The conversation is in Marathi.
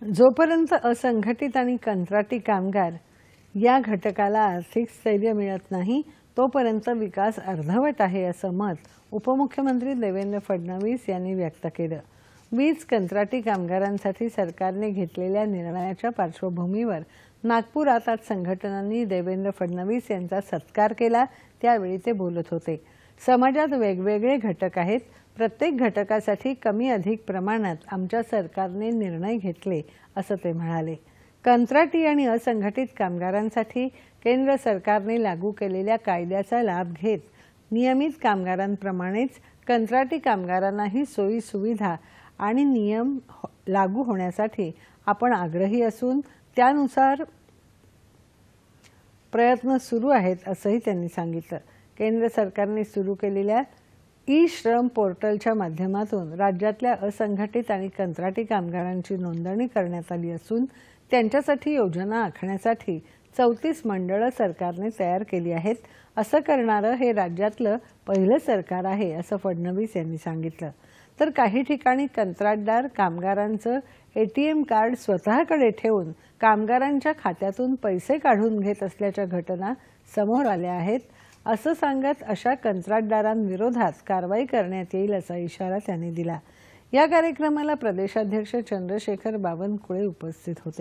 जोपर्यंत असंघटित आणि कंत्राटी कामगार या घटकाला आर्थिक स्थैर्य मिळत नाही तोपर्यंत विकास अर्धवट आहे असं मत उपमुख्यमंत्री देवेंद्र फडणवीस यांनी व्यक्त केलं। वीज कंत्राटी कामगारांसाठी सरकारने घेतलेल्या निर्णयाच्या पार्श्वभूमीवर नागपुरात आज संघटनांनी देवेंद्र फडणवीस यांचा सत्कार केला, त्यावेळी ते बोलत होते। समाजात वेगवेगळे घटक आहेत, प्रत्येक घटकासाठी कमी अधिक प्रमाणात आमच्या सरकारने निर्णय घेतले असं ते म्हणाले। कंत्राटी आणि असंघटित कामगारांसाठी केंद्र सरकारने लागू केलेल्या कायद्याचा लाभ घेत नियमित कामगारांप्रमाणेच कंत्राटी कामगारांनाही सोयी सुविधा आणि नियम लागू होण्यासाठी आपण आग्रही असून त्यानुसार प्रयत्न सुरू आहेत असंही त्यांनी सांगितलं। केंद्र सरकारने सुरू केलेल्या ई-श्रम पोर्टलच्या माध्यमातून राज्यातल्या असंघटित आणि कंत्राटी कामगारांची नोंदणी करण्यात आली असून त्यांच्यासाठी योजना आखण्यासाठी 34 मंडळं सरकारने तयार केली आहेत। असं करणारं हे राज्यातलं पहिलं सरकार आहे असं फडणवीस यांनी सांगितलं। तर काही ठिकाणी कंत्राटदार कामगारांचं ATM कार्ड स्वतःकडे ठेवून कामगारांच्या खात्यातून पैसे काढून घेत असल्याच्या घटना समोर आल्या आहेत असं सांगत अशा कंत्राटदारांविरोधात कारवाई करण्यात येईल असा इशारा त्यांनी दिला। या कार्यक्रमाला प्रदेशाध्यक्ष चंद्रशेखर बावनकुळे उपस्थित होते।